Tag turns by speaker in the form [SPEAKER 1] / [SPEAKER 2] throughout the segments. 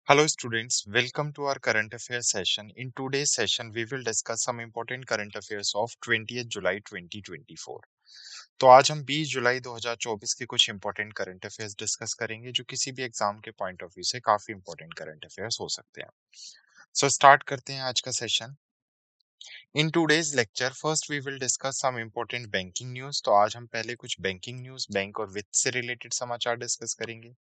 [SPEAKER 1] Hello students, welcome to our current affairs session. In today's session, we will discuss some important current affairs of 20th July 2024. तो आज हम 20 जुलाई 2024 के कुछ important current affairs discuss करेंगे जो किसी भी एग्जाम के पॉइंट ऑफ व्यू से काफी इंपॉर्टेंट करंट अफेयर्स हो सकते हैं। सो स्टार्ट करते हैं आज का session. In today's lecture first we will discuss some important banking news. तो आज हम पहले कुछ बैंकिंग न्यूज, बैंक और वित्त से रिलेटेड समाचार डिस्कस करेंगे।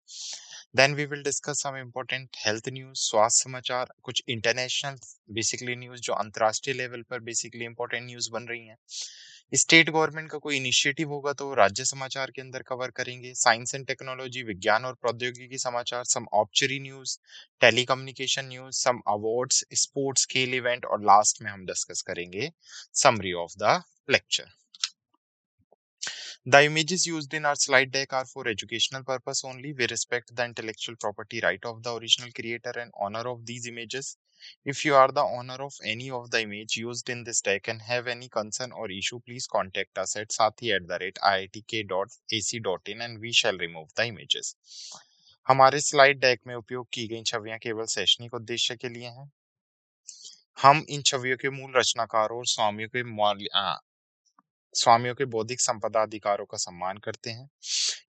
[SPEAKER 1] Then we will discuss some important health news, स्वास्थ्य समाचार, कुछ इंटरनेशनल बेसिकली न्यूज जो अंतर्राष्ट्रीय लेवल पर बेसिकली इंपॉर्टेंट न्यूज बन रही हैं। स्टेट गवर्नमेंट का कोई इनिशिएटिव होगा तो वो राज्य समाचार के अंदर कवर करेंगे। साइंस एंड टेक्नोलॉजी, विज्ञान और प्रौद्योगिकी समाचार, सम ऑब्चरी न्यूज, टेलीकम्युनिकेशन न्यूज, सम अवार्ड्स, स्पोर्ट्स, खेल इवेंट और लास्ट में हम डिस्कस करेंगे summary of the lecture. The images used in our slide deck are for educational purpose only. We respect the intellectual property right of the original creator and honor of these images. If you are the owner of any of the image used in this deck and have any concern or issue, please contact us at sathi@iitk.ac.in and we shall remove the images. हमारे slide deck में उपयोग की गई छवियां केवल शैक्षणिक उद्देश्य के लिए हैं। हम इन छवियों के मूल रचनाकारों और स्वामियों के बौद्धिक संपदा अधिकारों का सम्मान करते हैं।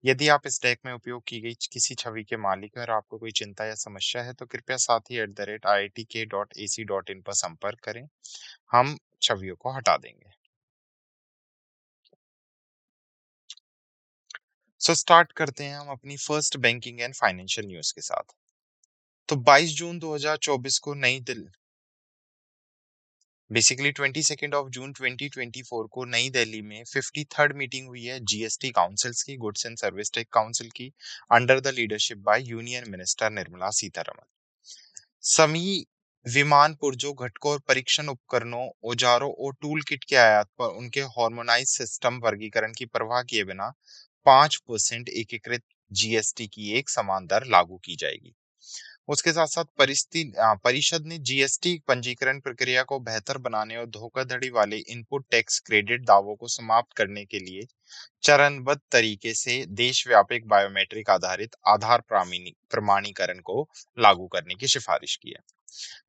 [SPEAKER 1] यदि आप इस डेक में उपयोग की गई किसी छवि के मालिक हैं और आपको कोई चिंता या समस्या है तो कृपया sathi@iitk.ac.in पर संपर्क करें। हम छवियों को हटा देंगे। सो स्टार्ट करते हैं हम अपनी first banking and financial news के साथ। तो 22 जून 2024 को नई दिल्ली बेसिकली 22 जून 2024 को नई दिल्ली में 53rd मीटिंग हुई है जीएसटी काउंसिल्स की, goods and service tax council की, under the leadership by union minister Nirmala Sitharaman. सभी विमान पुर्जों, घटकों और परीक्षण उपकरणों, औजारों और टूल किट के आयात पर उनके हार्मोनाइज सिस्टम वर्गीकरण की परवाह किए बिना 5% एकीकृत जीएसटी की एक समान दर लागू की जाएगी। उसके साथ साथ परिषद ने जीएसटी पंजीकरण प्रक्रिया को बेहतर बनाने और धोखाधड़ी वाले इनपुट टैक्स क्रेडिट दावों को समाप्त करने के लिए चरणबद्ध तरीके से देशव्यापी बायोमेट्रिक आधारित आधार प्रमाणीकरण को लागू करने की सिफारिश की है।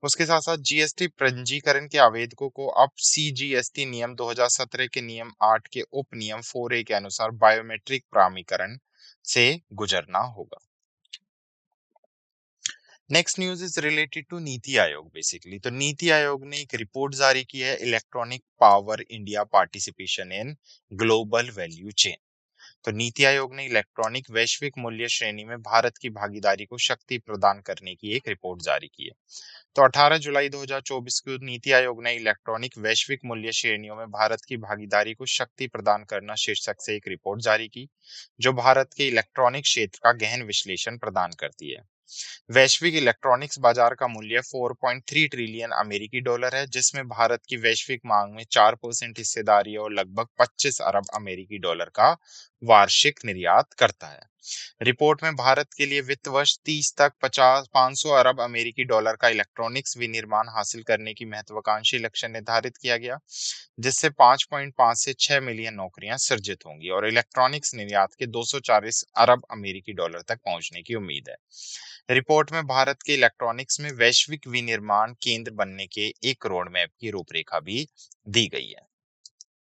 [SPEAKER 1] उसके साथ साथ जीएसटी पंजीकरण के आवेदकों को अब सीजीएसटी नियम 2017 के नियम 8 के उप नियम 4A के अनुसार बायोमेट्रिक प्रमाणीकरण से गुजरना होगा। Next news is related to NITI Aayog basically. तो नीति आयोग ने एक रिपोर्ट जारी की है, electronic power India participation in global value chain. तो नीति आयोग ने इलेक्ट्रॉनिक वैश्विक मूल्य श्रेणी में भारत की भागीदारी को शक्ति प्रदान करने की एक रिपोर्ट जारी की है। तो 18 जुलाई 2024 को नीति आयोग ने इलेक्ट्रॉनिक वैश्विक मूल्य श्रेणियों में भारत की भागीदारी को शक्ति प्रदान करना शीर्षक से एक रिपोर्ट जारी की, जो भारत के इलेक्ट्रॉनिक क्षेत्र का गहन विश्लेषण प्रदान करती है। वैश्विक इलेक्ट्रॉनिक्स बाजार का मूल्य 4.3 ट्रिलियन अमेरिकी डॉलर है, जिसमें भारत की वैश्विक मांग में 4% हिस्सेदारी और लगभग 25 अरब अमेरिकी डॉलर का वार्षिक निर्यात करता है। रिपोर्ट में भारत के लिए वित्त वर्ष 30 तक 500 अरब अमेरिकी डॉलर का इलेक्ट्रॉनिक्स विनिर्माण हासिल करने की महत्वाकांक्षी लक्ष्य निर्धारित किया गया, जिससे 5.5 से 6 मिलियन नौकरियां सृजित होंगी और इलेक्ट्रॉनिक्स निर्यात के 240 अरब अमेरिकी डॉलर तक पहुंचने की उम्मीद है। रिपोर्ट में भारत के इलेक्ट्रॉनिक्स में वैश्विक विनिर्माण केंद्र बनने के एक रोड मैप की रूपरेखा भी दी गई है।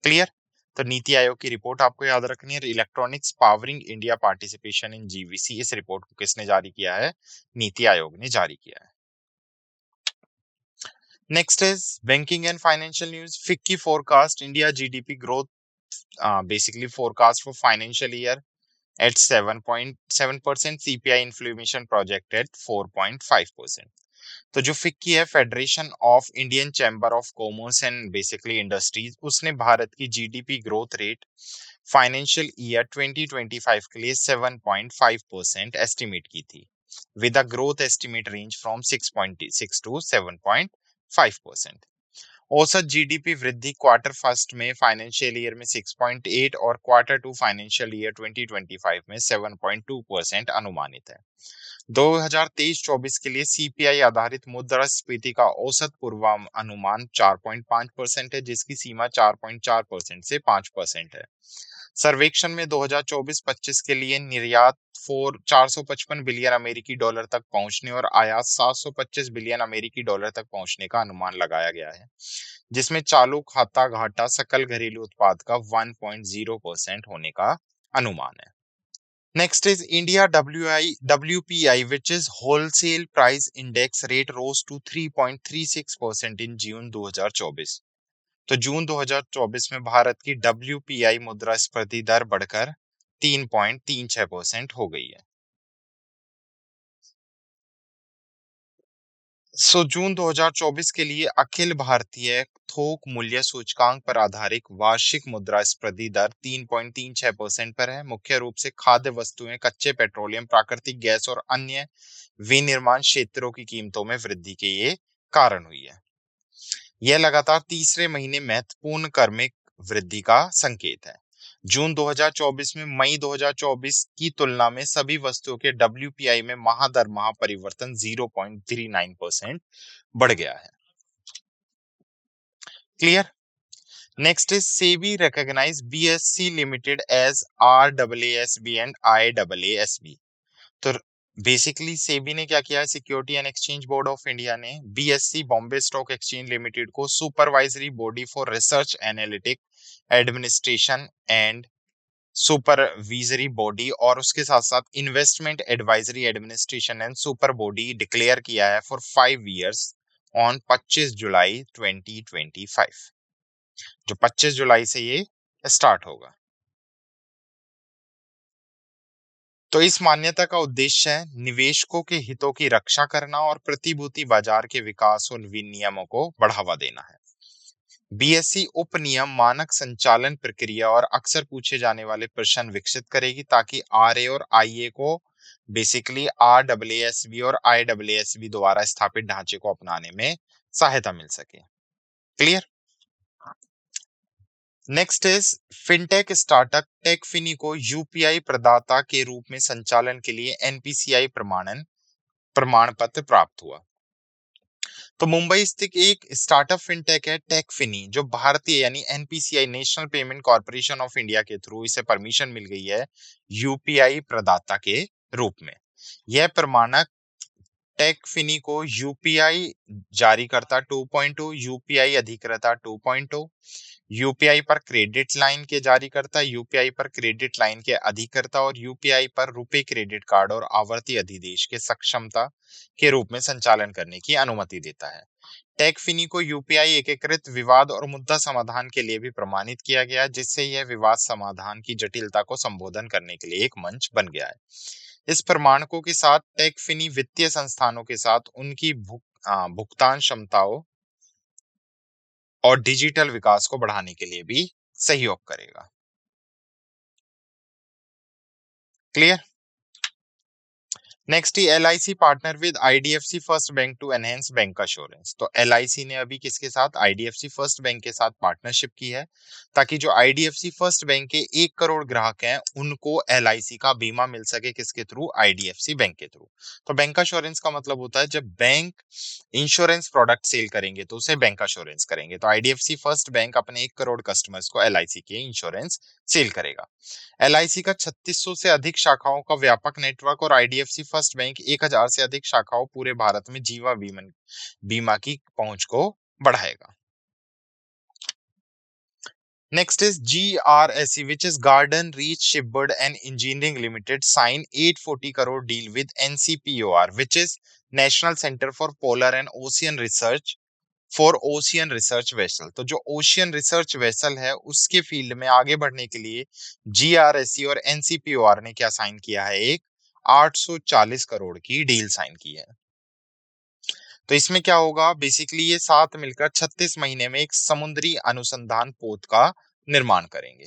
[SPEAKER 1] क्लियर? तो नीति आयोग की रिपोर्ट आपको याद रखनी है, electronics powering India participation in GVC. इस रिपोर्ट को किसने जारी किया है? नीति आयोग ने जारी किया है। Next is banking and financial news. FICCI forecast India GDP growth basically forecast for financial year at 7.7%, CPI inflation project at 4.5%। तो जो फिक्की है, federation of Indian chamber of commerce and basically industries, उसने भारत की GDP growth rate financial year 2025 के लिए 7.5% estimate की थी, with a growth estimate range from 6.6 to 7.5%। औसत जीडीपी वृद्धि क्वार्टर फर्स्ट में फाइनेंशियल ईयर में 6.8 और क्वार्टर टू फाइनेंशियल ईयर 2025 में 7.2% अनुमानित है। 2023-24 के लिए सीपीआई आधारित मुद्रास्फीति का औसत पूर्वानुमान 4.5% है, जिसकी सीमा 4.4% से 5% है। सर्वेक्षण में 2024-25 के लिए निर्यात 455 बिलियन अमेरिकी डॉलर तक पहुंचने और आयात 725 बिलियन अमेरिकी डॉलर तक पहुंचने का अनुमान लगाया गया है, जिसमें चालू खाता घाटा सकल घरेलू उत्पाद का 1.0% होने का अनुमान है। Next is India WPI, which is Wholesale Price Index rate rose to 3.36% in June 2024। तो जून 2024 में भारत की WPI मुद्रास्फीति दर बढ़कर 3.36% हो गई है। जून 2024 के लिए अखिल भारतीय थोक मूल्य सूचकांक पर आधारित वार्षिक मुद्रास्फीति दर 3.36% पर है। मुख्य रूप से खाद्य वस्तुएं, कच्चे पेट्रोलियम, प्राकृतिक गैस और अन्य विनिर्माण क्षेत्रों की कीमतों में वृद्धि के ये कारण हुई है। यह लगातार तीसरे महीने महत्वपूर्ण क्रमिक वृद्धि का संकेत है। जून 2024 में मई 2024 की तुलना में सभी वस्तुओं के WPI में माह दर माह परिवर्तन 0.39% बढ़ गया है। Clear? Next is SEBI recognise BSE limited as RAASB and IAASB। तो बेसिकली सेबी ने क्या किया है, security and exchange board of India ने BSE Bombay stock exchange limited को supervisory body for research analytic administration and supervisory body और उसके साथ साथ investment advisory administration and super body declare किया है फॉर 5 इयर्स ऑन 25 जुलाई 2025, जो 25 जुलाई से ये स्टार्ट होगा। तो इस मान्यता का उद्देश्य है निवेशकों के हितों की रक्षा करना और प्रतिभूति बाजार के विकास और विनियमों को बढ़ावा देना है। BSE उपनियम मानक संचालन प्रक्रिया और अक्सर पूछे जाने वाले प्रश्न विकसित करेगी ताकि RA और IA को बेसिकली RAASB और IAASB द्वारा स्थापित ढांचे को अपनाने में सहायता मिल सके। Clear? Next is fintech startup Tekfini को UPI प्रदाता के रूप में संचालन के लिए NPCI प्रमाण पत्र प्राप्त हुआ। तो मुंबई स्थित एक स्टार्टअप फिनटेक है टेकफिनी, जो भारतीय यानी NPCI national payment corporation of India के थ्रू इसे परमिशन मिल गई है UPI प्रदाता के रूप में। यह प्रमाणक टेकफिनी को UPI जारीकर्ता 2.2, UPI अधिकृता 2.0, UPI पर क्रेडिट लाइन के जारीकर्ता, UPI पर क्रेडिट लाइन के अधिकृता और UPI पर रुपे क्रेडिट कार्ड और आवर्ती अधिदेश के सक्षमता के रूप में संचालन करने की अनुमति देता है। टेकफिनी को UPI एकीकृत विवाद और मुद्दा समाधान के लिए भी प्रमाणित किया गया, जिससे यह विवाद समाधान की जटिलता को संबोधन करने के लिए एक मंच बन गया है। इस प्रमाणकों के साथ टेकफिनी वित्तीय संस्थानों के साथ उनकी भुगतान क्षमताओं और डिजिटल विकास को बढ़ाने के लिए भी सहयोग करेगा। क्लियर? नेक्स्ट ही LIC partner with IDFC first bank to enhance bank assurance. तो LIC ने अभी किसके साथ, IDFC फर्स्ट बैंक के साथ पार्टनरशिप की है ताकि जो IDFC फर्स्ट बैंक के 1 करोड़ ग्राहक हैं उनको LIC का बीमा मिल सके, किसके थ्रू, IDFC बैंक के थ्रू। तो बैंक अश्योरेंस का मतलब होता है जब बैंक इंश्योरेंस प्रोडक्ट सेल करेंगे तो उसे बैंक अश्योरेंस करेंगे। तो IDFC फर्स्ट बैंक अपने 1 करोड़ कस्टमर्स को LIC के इंश्योरेंस सेल करेगा। LIC का 3600 से अधिक शाखाओं का व्यापक नेटवर्क और IDFC फर्स्ट बैंक 1000 से अधिक शाखाओं पूरे भारत में जीवन बीमा की पहुंच को बढ़ाएगा। Next is GRSE, which is Garden Reach Shipbuild and Engineering Limited, sign 840 crore deal with NCPOR, which is National Center for Polar and Ocean Research for ocean research vessel. तो जो ओशियन रिसर्च वेसल है उसके field में आगे बढ़ने के लिए GRSE और NCPOR ने क्या साइन किया है, एक 840 करोड़ की डील साइन की है। तो इसमें क्या होगा, बेसिकली ये साथ मिलकर 36 महीने में एक समुद्री अनुसंधान पोत का निर्माण करेंगे।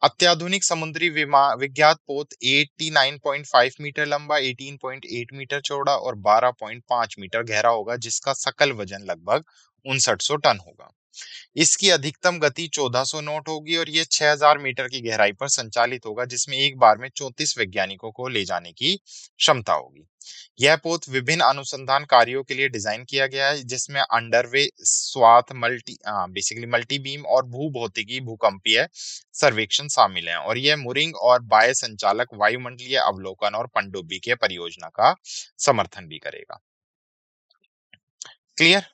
[SPEAKER 1] अत्याधुनिक समुद्री विज्ञात पोत 89.5 मीटर लंबा, 18.8 मीटर चौड़ा और 12.5 मीटर गहरा होगा, जिसका सकल वजन लगभग 6900 टन होगा। इसकी अधिकतम गति 1400 नॉट होगी और ये 6000 मीटर की गहराई पर संचालित होगा, जिसमें एक बार में 34 वैज्ञानिकों को ले जाने की क्षमता होगी। यह पोत विभिन्न अनुसंधान कार्यों के लिए डिजाइन किया गया है, जिसमें अंडरवे स्वाथ बेसिकली मल्टी बीम और भूभौतिकी भूकंपीय सर्वेक्षण शामिल हैं, और यह मुरिंग और बाह्य संचालक वायुमंडलीय अवलोकन और पनडुब्बी के परियोजना का समर्थन भी करेगा। Clear.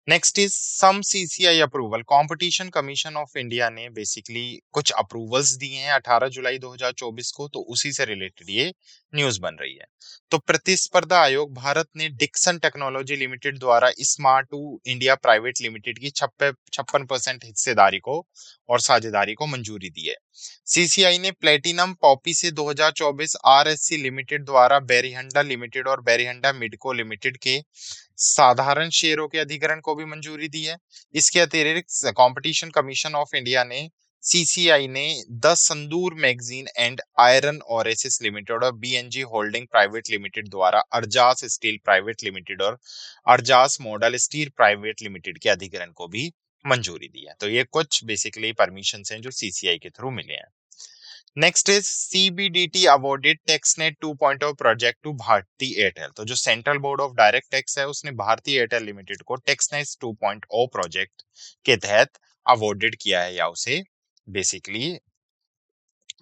[SPEAKER 1] Next is some CCI approval. Competition commission of India ने बेसिकली कुछ अप्रूवल्स दिए हैं 18 जुलाई 2024 को, तो उसी से रिलेटेड ये न्यूज बन रही है। तो प्रतिस्पर्धा आयोग भारत ने डिक्सन टेक्नोलॉजी लिमिटेड द्वारा smart to India private limited की 56% हिस्सेदारी को और साझेदारी को मंजूरी दी है। सीसीआई ने प्लेटिनम पॉपी से 2024 आरएससी लिमिटेड द्वारा बेरिहंडा लिमिटेड और बेरिहंडा मिडको लिमिटेड के साधारण शेयरों के अधिग्रहण को भी मंजूरी दी है। इसके अतिरिक्त कंपटीशन कमीशन ऑफ इंडिया ने सीसीआई ने the Sandur manganese and iron ores limited और बीएनजी होल्डिंग प्राइवेट लिमिटेड द्वारा अर्जास स्टील प्राइवेट लिमिटेड और Arjas modern steel private limited के अधिग्रहण को भी मंजूरी दी है। तो ये कुछ बेसिकली परमिशन हैं जो सीसीआई के थ्रू मिले हैं। Next is CBDT awarded Taxnet 2.0 project to Bharti Airtel. तो जो central board of direct tax है उसने भारती एयरटेल लिमिटेड को टेक्सनेट 2.0 प्रोजेक्ट के तहत अवॉर्डेड किया है या उसे बेसिकली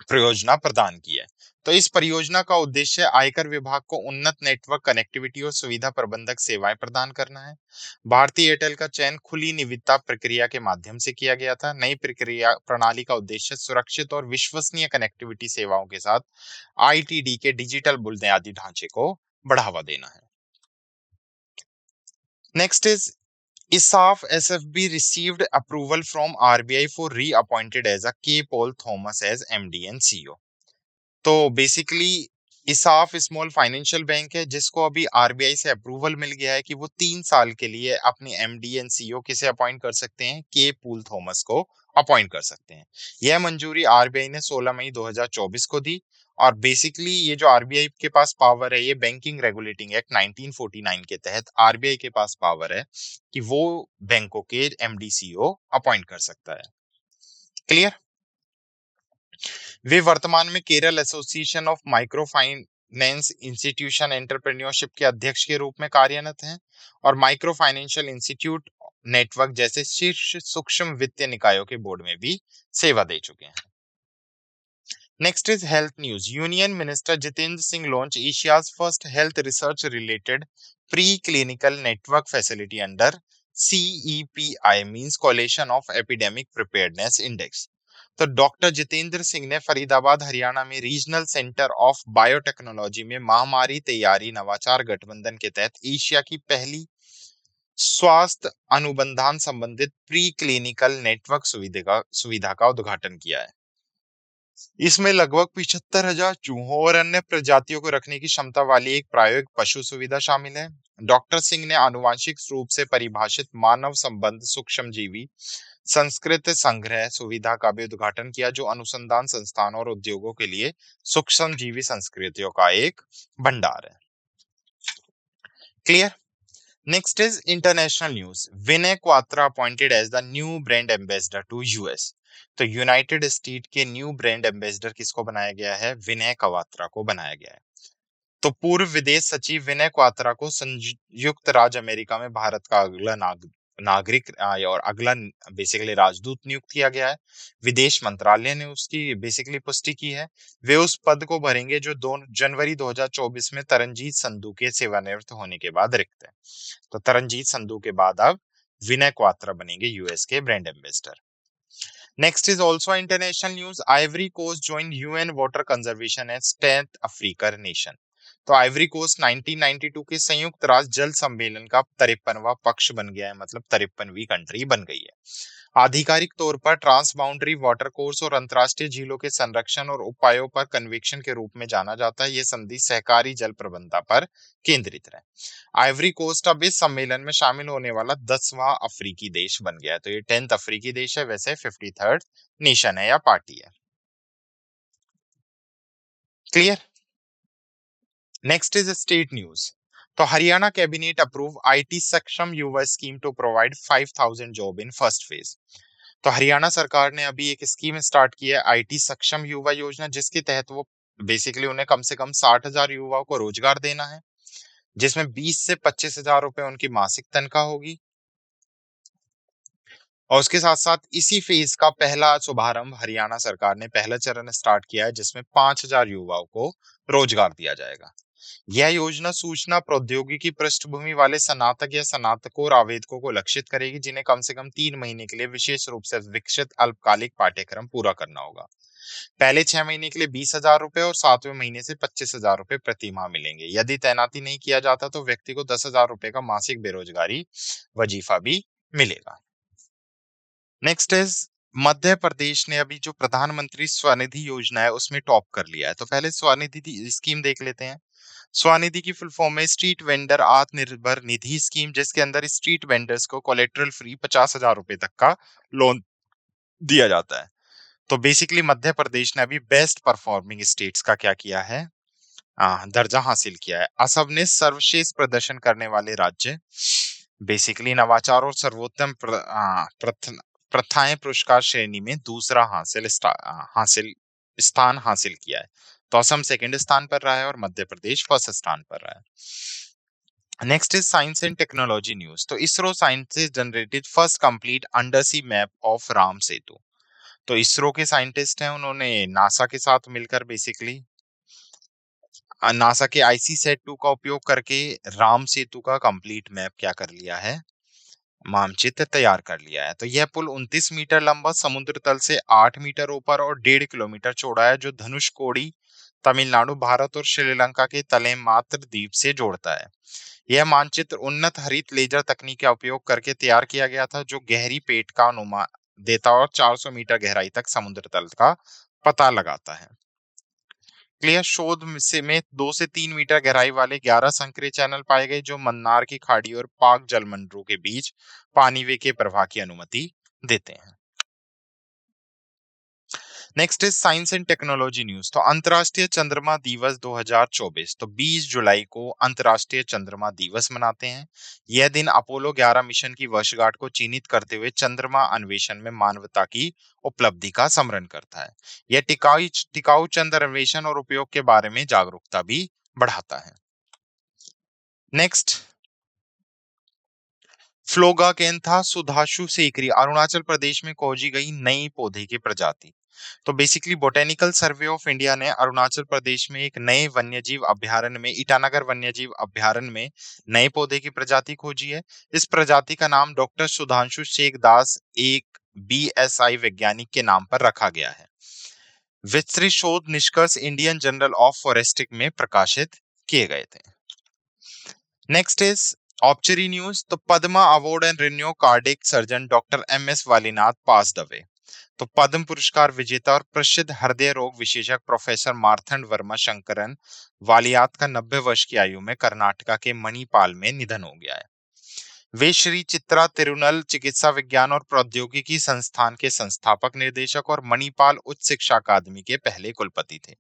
[SPEAKER 1] परियोजना प्रदान की है। तो इस परियोजना का उद्देश्य आयकर विभाग को उन्नत नेटवर्क कनेक्टिविटी और सुविधा प्रबंधक सेवाएं प्रदान करना है। भारतीय एयरटेल का चयन खुली निविदा प्रक्रिया के माध्यम से किया गया था। नई प्रक्रिया प्रणाली का उद्देश्य सुरक्षित और विश्वसनीय कनेक्टिविटी सेवाओं के साथ आईटीडी के डिजिटल बुनियादी ढांचे को बढ़ावा देना है। Next is ISAF SFB received approval from RBI for reappointed as a K. Paul Thomas as MD and CEO। तो बेसिकली इसाफ स्मॉल फाइनेंशियल बैंक है जिसको अभी आरबीआई से अप्रूवल मिल गया है कि वो 3 साल के लिए अपने एमडी एंड सीईओ किसे अपॉइंट कर सकते हैं, के पूल थॉमस को अपॉइंट कर सकते हैं। यह मंजूरी आरबीआई ने 16 मई 2024 को दी। और बेसिकली ये जो आरबीआई के पास पावर है, ये बैंकिंग रेगुलेटिंग एक्ट 1949 के तहत आरबीआई के पास पावर है कि वो बैंकों के एमडी सीईओ अपॉइंट कर सकता है। क्लियर। वे वर्तमान में Kerala association of micro finance institution entrepreneurship के अध्यक्ष के रूप में कार्यरत हैं और माइक्रो फाइनेंशियल इंस्टीट्यूट नेटवर्क जैसे शीर्ष सूक्ष्म वित्तीय निकायों के बोर्ड में भी सेवा दे चुके हैं। Next is health news. Union minister Jitendra Singh launch Asia's first health research related pre clinical network facility under CEPI means collision of epidemic preparedness index. तो डॉक्टर जितेंद्र सिंह ने फरीदाबाद हरियाणा में रीजनल सेंटर ऑफ बायोटेक्नोलॉजी में महामारी तैयारी नवाचार गठबंधन के तहत एशिया की पहली स्वास्थ्य अनुबंधान संबंधित प्री क्लिनिकल नेटवर्क सुविधा का उद्घाटन किया है। इसमें लगभग 75,000 चूहों और अन्य प्रजातियों को रखने की क्षमता वाली एक प्रायोगिक पशु सुविधा शामिल है। डॉक्टर सिंह ने आनुवांशिक रूप से परिभाषित मानव संबंध सूक्ष्मजीवी संस्कृत संग्रह सुविधा का भी उद्घाटन किया, जो अनुसंधान संस्थानों और उद्योगों के लिए सूक्ष्मजीवी संस्कृतियों का एक भंडार है। Clear. Next is international news. Vinay Kwatra appointed as the new brand ambassador to US. तो यूनाइटेड स्टेट के न्यू ब्रांड एम्बेसडर किसको बनाया गया है? विनय क्वात्रा को बनाया गया है। तो पूर्व विदेश सचिव विनय क्वात्रा को संयुक्त राज्य अमेरिका में भारत का अगला नागरिक और अगला बेसिकली राजदूत नियुक्त किया गया है। विदेश मंत्रालय ने उसकी बेसिकली पुष्टि की है। वे उस पद को भरेंगे जो 2 जनवरी 2024 में तरनजीत संधू के सेवानिवृत्त होने के बाद रिक्त है। तो तरनजीत संधू के बाद अब विनय क्वात्रा बनेंगे यूएस के brand ambassador. Next is also international news. Ivory Coast joined UN Water Conservation as 10th African nation। तो आइवरी कोस्ट 1992 के संयुक्त राष्ट्र जल सम्मेलन का 53वां पक्ष बन गया है, मतलब 53वीं कंट्री बन गई है। आधिकारिक तौर पर ट्रांस बाउंड्री वाटर कोर्स और अंतर्राष्ट्रीय झीलों के संरक्षण और उपायों पर कन्वेंशन के रूप में जाना जाता है। यह संधि सहकारी जल प्रबंधन पर केंद्रित है। आइवरी कोस्ट अब इस सम्मेलन में शामिल होने वाला 10वां अफ्रीकी देश बन गया है। तो ये 10th अफ्रीकी देश है, वैसे 53rd नेशन है या पार्टी है। Clear. Next is state news. तो Haryana cabinet approve IT Saksham Yuva scheme to provide 5,000 job in first phase. तो हरियाणा सरकार ने अभी एक स्कीम स्टार्ट की है, आईटी सक्षम युवा योजना, जिसके तहत वो बेसिकली उन्हें कम से कम 60,000 युवाओं को रोजगार देना है, जिसमें 20 से 25,000 रुपए उनकी मासिक तनख्वाह होगी। और उसके साथ साथ इसी फेज का पहला शुभारंभ हरियाणा सरकार ने पहला चरण स्टार्ट किया है, जिसमें 5,000 युवाओं को रोजगार दिया जाएगा। यह योजना सूचना प्रौद्योगिकी पृष्ठभूमि वाले स्नातक या स्नातकोत्तर आवेदकों को लक्षित करेगी, जिन्हें कम से कम 3 महीने के लिए विशेष रूप से विकसित अल्पकालिक पाठ्यक्रम पूरा करना होगा। पहले 6 महीने के लिए 20,000 रुपए और 7वें महीने से 25,000 रुपए प्रति माह मिलेंगे। यदि तैनाती नहीं किया जाता तो व्यक्ति को 10,000 रुपए का मासिक बेरोजगारी वजीफा भी मिलेगा। नेक्स्ट इज मध्य प्रदेश ने अभी जो प्रधानमंत्री स्वनिधि योजना है उसमें टॉप कर लिया है। तो पहले स्वनिधि स्कीम देख लेते हैं। स्वनिधि की फुल फॉर्म है street vendor Atmanirbhar Nidhi scheme, जिसके अंदर स्ट्रीट वेंडर्स को कोलेटरल फ्री 50,000 रुपए तक का लोन दिया जाता है। तो बेसिकली मध्य प्रदेश ने अभी बेस्ट परफॉर्मिंग स्टेट्स का क्या किया है, दर्जा हासिल किया है। असम ने सर्वश्रेष्ठ प्रदर्शन करने वाले राज्य, बेसिकली नवाचार और सर्वोत्तम प्रथाएं पुरस्कार श्रेणी में दूसरा स्थान हासिल किया है। तो असम सेकंड स्थान पर रहा है और मध्य प्रदेश फर्स्ट स्थान पर रहा है। Next is science and technology news. तो ISRO scientist generated first complete under sea map of Ram Setu. तो इसरो के साइंटिस्ट हैं, उन्होंने नासा के साथ मिलकर बेसिकली नासा के आईसी सेट 2 का उपयोग करके राम सेतु का कंप्लीट मैप क्या कर लिया है, मानचित्र तैयार कर लिया है। तो यह पुल 29 मीटर लंबा, समुद्र तल से 8 मीटर ऊपर और 1.5 किलोमीटर चौड़ा है, जो धनुषकोडी तमिलनाडु, भारत और श्रीलंका के तले मात्र द्वीप से जोड़ता है। यह मानचित्र उन्नत हरित लेजर तकनीक का उपयोग करके तैयार किया गया था, जो गहरी पेट का अनुमान देता और 400 मीटर गहराई तक समुद्र तल का पता लगाता है। क्लियर शोध में 2 से 3 मीटर गहराई वाले 11 संकरे चैनल पाए गए, जो मन्नार की खाड़ी और पाक जलमंडलों के बीच पानीवे के प्रवाह की अनुमति देते हैं। Next is science and technology news. तो अंतर्राष्ट्रीय चंद्रमा दिवस 2024। तो 20 जुलाई को अंतर्राष्ट्रीय चंद्रमा दिवस मनाते हैं। यह दिन अपोलो 11 मिशन की वर्षगांठ को चिन्हित करते हुए चंद्रमा अन्वेषण में मानवता की उपलब्धि का स्मरण करता है। यह टिकाऊ चंद्र अन्वेषण और उपयोग के बारे में जागरूकता भी बढ़ाता है। नेक्स्ट, फ्लोगाकेंथा सुधाशु सेकरी अरुणाचल प्रदेश में खोजी गई नई पौधे की प्रजाति। तो basically botanical survey of India ने अरुणाचल प्रदेश में एक नए वन्यजीव अभ्यारण्य में, ईटानगर वन्यजीव अभ्यारण्य में नए पौधे की प्रजाति खोजी है। इस प्रजाति का नाम डॉक्टर सुधांशु शेख दास, एक बीएसआई वैज्ञानिक के नाम पर रखा गया है। विस्तृत शोध निष्कर्ष इंडियन जर्नल ऑफ फॉरेस्टिक में प्रकाशित किए गए थे। Next is obituary news. तो Padma award and renowned cardiac surgeon doctor MS वालीनाथ पास्ड अवे। तो पद्म पुरस्कार विजेता और प्रसिद्ध हृदय रोग विशेषज्ञ प्रोफेसर मार्थंड वर्मा शंकरन वालियात का 90 वर्ष की आयु में कर्नाटका के मणिपाल में निधन हो गया है। वे श्री चित्रा तिरुनल चिकित्सा विज्ञान और प्रौद्योगिकी संस्थान के संस्थापक निदेशक और मणिपाल उच्च शिक्षा अकादमी के पहले कुलपति थे।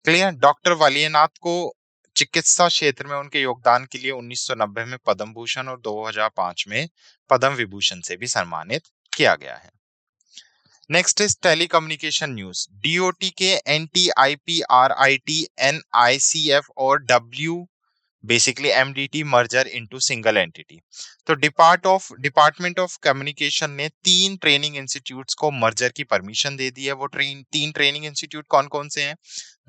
[SPEAKER 1] क्लियर। डॉक्टर वालियनाथ को चिकित्सा क्षेत्र में उनके योगदान के लिए 1990 में पद्म भूषण और 2005 में पद्म विभूषण से भी सम्मानित किया गया है। Next is telecommunication news. DOT के एनटीआईपीआरआईटी एनआईसीएफ और W basically MDT merger into single entity. तो डिपार्टमेंट ऑफ कम्युनिकेशन ने 3 ट्रेनिंग इंस्टीट्यूट्स को मर्जर की परमिशन दे दी है। वो 3 ट्रेनिंग इंस्टीट्यूट कौन कौन से हैं?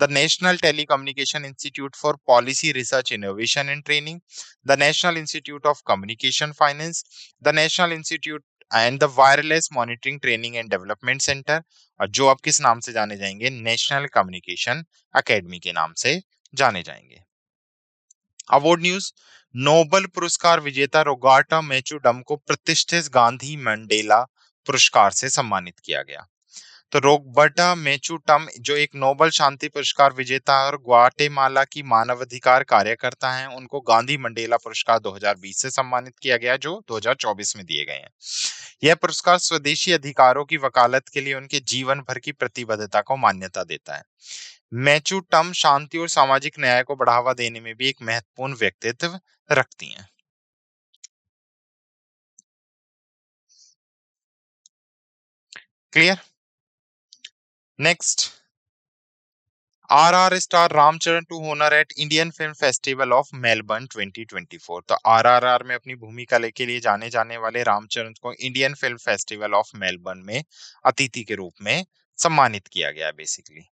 [SPEAKER 1] The national telecommunication institute for policy research innovation and training, the national institute of communication finance, the national institute and the wireless monitoring training and development centre, और जो अब किस नाम से जाने जाएंगे? नेशनल कम्युनिकेशन एकेडमी के नाम से जाने जाएंगे। Award news. नोबेल पुरस्कार विजेता रोगाटा मेचुडम को प्रतिष्ठित गांधी मंडेला पुरस्कार से सम्मानित किया गया। तो रोबर्टा मेचूटम जो एक नोबेल शांति पुरस्कार विजेता और ग्वाटेमाला की मानवाधिकार कार्यकर्ता हैं, उनको गांधी मंडेला पुरस्कार 2020 से सम्मानित किया गया, जो 2024 में दिए गए हैं। यह पुरस्कार स्वदेशी अधिकारों की वकालत के लिए उनके जीवन भर की प्रतिबद्धता को मान्यता देता है। मेचूटम शांति और सामाजिक न्याय को बढ़ावा देने में भी एक महत्वपूर्ण व्यक्तित्व रखती हैं। Clear? Next, RR star Ramcharan to honour at Indian film festival of Melbourne 2024। तो आरआरआर में अपनी भूमिका के लिए जाने जाने वाले रामचरण को Indian film festival of Melbourne में अतिथि के रूप में सम्मानित किया गया बेसिकली।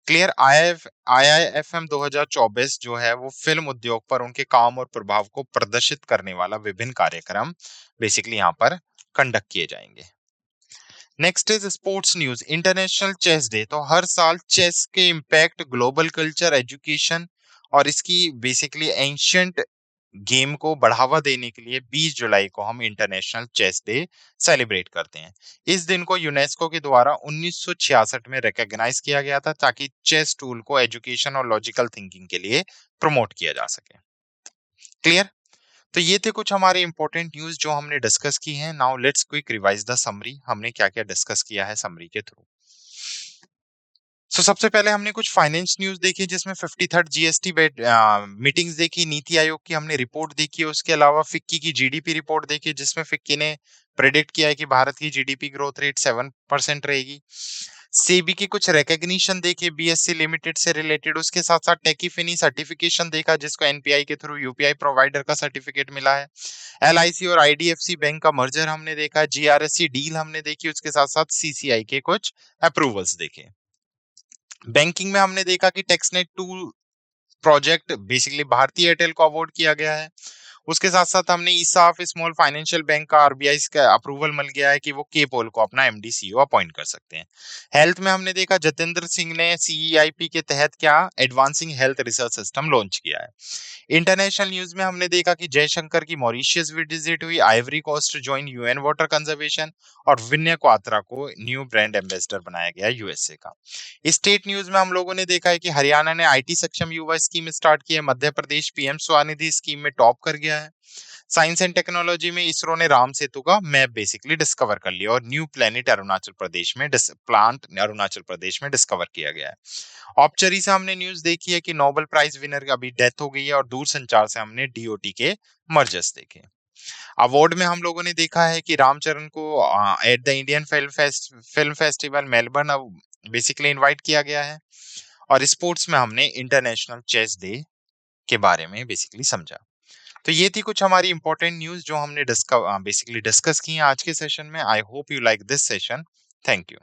[SPEAKER 1] क्लियर? आईआईएफएम 2024 जो है वो फिल्म उद्योग पर उनके काम और प्रभाव को प्रदर्शित करने वाला विभिन्न कार्यक्रम बेसिकली यहाँ पर कंडक्ट किए जाएंगे। Next is sports news. International chess day. तो हर साल चेस के इम्पैक्ट ग्लोबल कल्चर, एजुकेशन और इसकी बेसिकली एंशियंट गेम को बढ़ावा देने के लिए 20 जुलाई को हम इंटरनेशनल चेस डे सेलिब्रेट करते हैं। इस दिन को यूनेस्को के द्वारा 1966 में रिकॉग्नाइज किया गया था ताकि चेस टूल को एजुकेशन और लॉजिकल थिंकिंग के लिए प्रमोट किया जा सके। क्लियर? तो ये थे कुछ हमारे इंपॉर्टेंट न्यूज जो हमने डिस्कस की हैं। Now let's quick revise the summary. हमने क्या क्या डिस्कस किया है समरी के थ्रू। सबसे पहले हमने कुछ फाइनेंस न्यूज देखी जिसमें 53rd जीएसटी मीटिंग्स देखी, नीति आयोग की हमने रिपोर्ट देखी, उसके अलावा फिक्की की जीडीपी रिपोर्ट देखी जिसमें फिक्की ने प्रेडिक्ट किया है कि भारत की जीडीपी ग्रोथ रेट 7% रहेगी। सेबी की कुछ रिकॉग्निशन देखे बीएससी लिमिटेड से रिलेटेड, उसके साथ साथ टेकीफिनी सर्टिफिकेशन देखा जिसको एनपीआई के थ्रू यूपीआई प्रोवाइडर का सर्टिफिकेट मिला है। एलआईसी और आईडीएफसी बैंक का मर्जर हमने देखा, जीआरएससी डील हमने देखी, उसके साथ साथ सीसीआई के कुछ अप्रूवल्स देखे। बैंकिंग में हमने देखा कि टेक्सनेट 2 प्रोजेक्ट बेसिकली भारतीय एयरटेल को अवार्ड किया गया है। उसके साथ साथ हमने ईसाफ स्मॉल फाइनेंशियल बैंक का आरबीआई का अप्रूवल मिल गया है कि वो के पोल को अपना एमडी सीईओ अपॉइंट कर सकते हैं। हेल्थ में हमने देखा जतेंद्र सिंह ने सीईआईपी के तहत क्या advancing health research system launch किया है। इंटरनेशनल न्यूज में हमने देखा कि जयशंकर की मॉरिशियस विजिट हुई, ivory coast join UN water conservation और विनय क्वात्रा को न्यू ब्रांड एम्बेसडर बनाया गया यूएसए का। स्टेट न्यूज में हम लोगों ने देखा है कि हरियाणा ने IT Saksham Yuva scheme start की है, मध्य प्रदेश पीएम स्वनिधि स्कीम में टॉप कर गया है। साइंस एंड टेक्नोलॉजी में इसरो ने राम सेतु का मैप बेसिकली डिस्कवर कर लिया और न्यू प्लेनेट अरुणाचल प्रदेश में डिस्कवर किया गया है। ऑप्चरी से हमने न्यूज देखी है कि नोबेल प्राइज विनर की अभी डेथ हो गई है और दूरसंचार से हमने डीओटी के मर्जर्स देखे। अवार्ड में हम लोगों ने देखा है कि रामचरण को at the Indian film festival Melbourne basically invite किया गया है। और स्पोर्ट्स में हमने इंटरनेशनल चेस डे के बारे में बेसिकली समझा। तो ये थी कुछ हमारी इंपॉर्टेंट न्यूज जो हमने बेसिकली डिस्कस की है आज के सेशन में। I hope you like this session. Thank you.